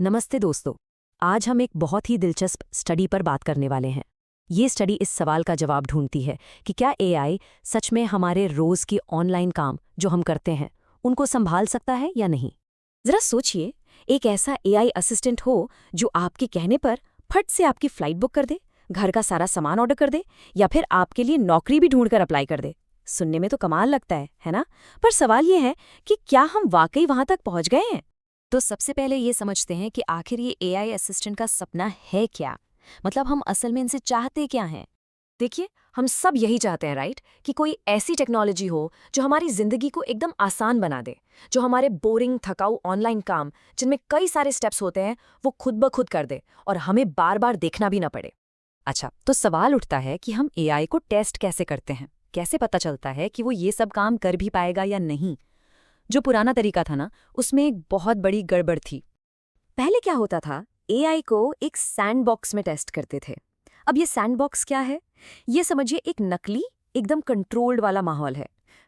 नमस्ते दोस्तों। आज हम एक बहुत ही दिलचस्प स्टडी पर बात करने वाले हैं। ये स्टडी इस सवाल का जवाब ढूंढती है कि क्या एआई सच में हमारे रोज के ऑनलाइन काम जो हम करते हैं उनको संभाल सकता है या नहीं। जरा सोचिए, एक ऐसा एआई असिस्टेंट हो जो आपके कहने पर फट से आपकी फ्लाइट बुक कर दे, घर का सारा सामान ऑर्डर कर दे या फिर आपके लिए नौकरी भी ढूंढकर अप्लाई कर दे। सुनने में तो कमाल लगता है ना? पर सवाल ये है कि क्या हम वाकई वहां तक पहुंच गए हैं? तो सबसे पहले ये समझते हैं कि आखिर ये एआई असिस्टेंट का सपना है क्या। मतलब हम असल में इनसे चाहते क्या हैं। देखिए, हम सब यही चाहते हैं, राइट, कि कोई ऐसी टेक्नोलॉजी हो जो हमारी जिंदगी को एकदम आसान बना दे, जो हमारे बोरिंग थकाऊ ऑनलाइन काम जिनमें कई सारे स्टेप्स होते हैं वो खुद ब खुद कर दे और हमें बार बार देखना भी ना पड़े। अच्छा, तो सवाल उठता है कि हम एआई को टेस्ट कैसे करते हैं। कैसे पता चलता है कि वो ये सब काम कर भी पाएगा या नहीं। जो पुराना तरीका था ना, उसमें एक बहुत बड़ी गड़बड़ थी। पहले क्या होता था, एआई को एक सैंडबॉक्स में टेस्ट करते थे। अब ये सैंडबॉक्स क्या है? ये समझिए एक नकली, एकदम कंट्रोल्ड वाला माहौल है।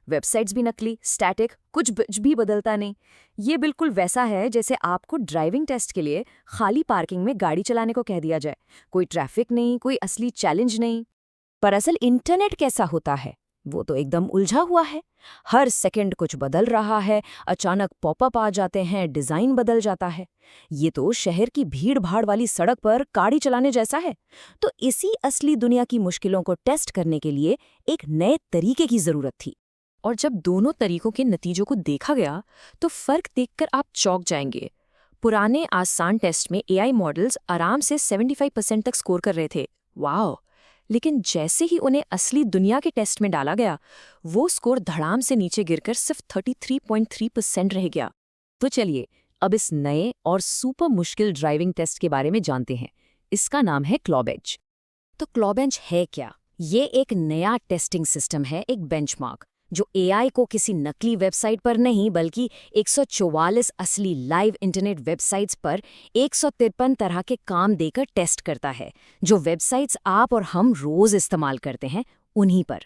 वेबसाइट्स भी नकली, स्टैटिक, कुछ भी बदलता नहीं। ये बिल्कुल वैसा है जैसे आपको ड्राइविंग टेस्ट के लिए खाली पार्किंग में गाड़ी चलाने को कह दिया जाए। कोई ट्रैफिक नहीं, कोई असली चैलेंज नहीं। पर असल इंटरनेट कैसा होता है वो तो एकदम उलझा हुआ है। हर सेकंड कुछ बदल रहा है, अचानक पॉपअप आ जाते हैं, डिजाइन बदल जाता है। ये तो शहर की भीड़ भाड़ वाली सड़क पर गाड़ी चलाने जैसा है। तो इसी असली दुनिया की मुश्किलों को टेस्ट करने के लिए एक नए तरीके की जरूरत थी। और जब दोनों तरीकों के नतीजों को देखा गया तो फर्क देखकर आप चौंक जाएंगे। पुराने आसान टेस्ट में एआई मॉडल्स आराम से 75% तक स्कोर कर रहे थे। वाह! लेकिन जैसे ही उन्हें असली दुनिया के टेस्ट में डाला गया, वो स्कोर धड़ाम से नीचे गिरकर सिर्फ 33.3% रह गया। तो चलिए, अब इस नए और सुपर मुश्किल ड्राइविंग टेस्ट के बारे में जानते हैं। इसका नाम है क्लॉबेंच। तो क्लॉबेंच है क्या? ये एक नया टेस्टिंग सिस्टम है, एक बेंचमार्क, जो एआई को किसी नकली वेबसाइट पर नहीं बल्कि 144 असली लाइव इंटरनेट वेबसाइट्स पर 153 तरह के काम देकर टेस्ट करता है, जो वेबसाइट्स आप और हम रोज इस्तेमाल करते हैं उन्हीं पर।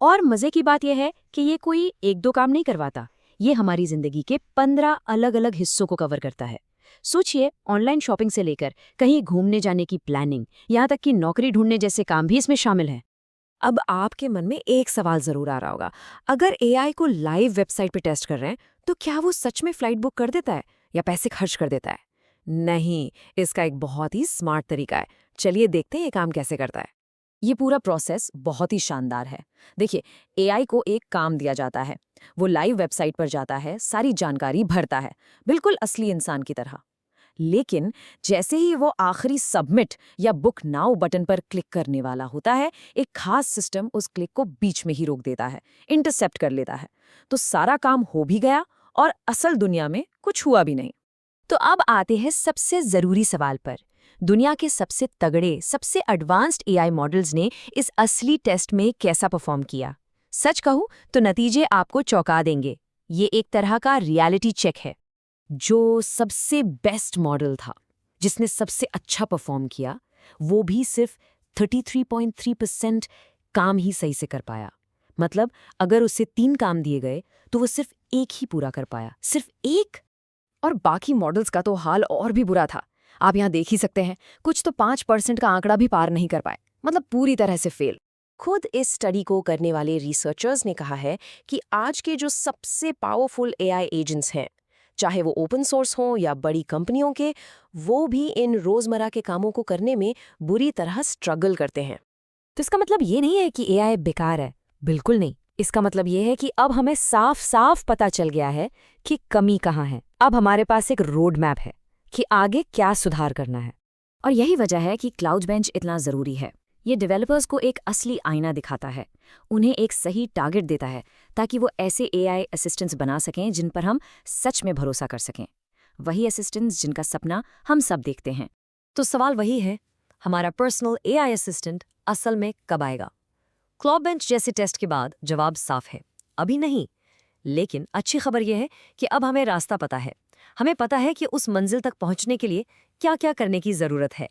और मजे की बात यह है कि ये कोई एक दो काम नहीं करवाता। ये हमारी जिंदगी के 15 अलग अलग हिस्सों को कवर करता है। सोचिए, ऑनलाइन शॉपिंग से लेकर कहीं घूमने जाने की प्लानिंग, यहाँ तक कि नौकरी ढूंढने जैसे काम भी इसमें शामिल हैं। अब आपके मन में एक सवाल जरूर आ रहा होगा, अगर एआई को लाइव वेबसाइट पे टेस्ट कर रहे हैं तो क्या वो सच में फ्लाइट बुक कर देता है या पैसे खर्च कर देता है? नहीं, इसका एक बहुत ही स्मार्ट तरीका है। चलिए देखते हैं ये काम कैसे करता है। ये पूरा प्रोसेस बहुत ही शानदार है। देखिए, एआई को एक काम दिया जाता है, वो लाइव वेबसाइट पर जाता है, सारी जानकारी भरता है, बिल्कुल असली इंसान की तरह। लेकिन जैसे ही वो आखिरी सबमिट या बुक नाउ बटन पर क्लिक करने वाला होता है, एक खास सिस्टम उस क्लिक को बीच में ही रोक देता है, इंटरसेप्ट कर लेता है। तो सारा काम हो भी गया और असल दुनिया में कुछ हुआ भी नहीं। तो अब आते हैं सबसे जरूरी सवाल पर। दुनिया के सबसे तगड़े, सबसे एडवांस्ड एआई मॉडल्स ने इस असली टेस्ट में कैसा परफॉर्म किया? सच कहूं तो नतीजे आपको चौंका देंगे। ये एक तरह का रियलिटी चेक है। जो सबसे बेस्ट मॉडल था, जिसने सबसे अच्छा परफॉर्म किया, वो भी सिर्फ 33.3% काम ही सही से कर पाया। मतलब अगर उसे 3 काम दिए गए तो वो सिर्फ एक ही पूरा कर पाया, सिर्फ एक। और बाकी मॉडल्स का तो हाल और भी बुरा था। आप यहाँ देख ही सकते हैं, कुछ तो 5% का आंकड़ा भी पार नहीं कर पाए, मतलब पूरी तरह से फेल। खुद इस स्टडी को करने वाले रिसर्चर्स ने कहा है कि आज के जो सबसे पावरफुल एआई एजेंट्स हैं, चाहे वो ओपन सोर्स हों या बड़ी कंपनियों के, वो भी इन रोजमर्रा के कामों को करने में बुरी तरह स्ट्रगल करते हैं। तो इसका मतलब ये नहीं है कि एआई बेकार है, बिल्कुल नहीं। इसका मतलब ये है कि अब हमें साफ साफ पता चल गया है कि कमी कहाँ है। अब हमारे पास एक रोड मैप है कि आगे क्या सुधार करना है। और यही वजह है कि क्लाउड बेंच इतना ज़रूरी है। ये डेवलपर्स को एक असली आईना दिखाता है, उन्हें एक सही टारगेट देता है, ताकि वो ऐसे एआई असिस्टेंट्स बना सकें जिन पर हम सच में भरोसा कर सकें। वही असिस्टेंट्स जिनका सपना हम सब देखते हैं। तो सवाल वही है, हमारा पर्सनल एआई असिस्टेंट असल में कब आएगा? क्लॉड बेंच जैसे टेस्ट के बाद जवाब साफ है, अभी नहीं। लेकिन अच्छी खबर यह है कि अब हमें रास्ता पता है। हमें पता है कि उस मंजिल तक पहुंचने के लिए क्या क्या करने की ज़रूरत है।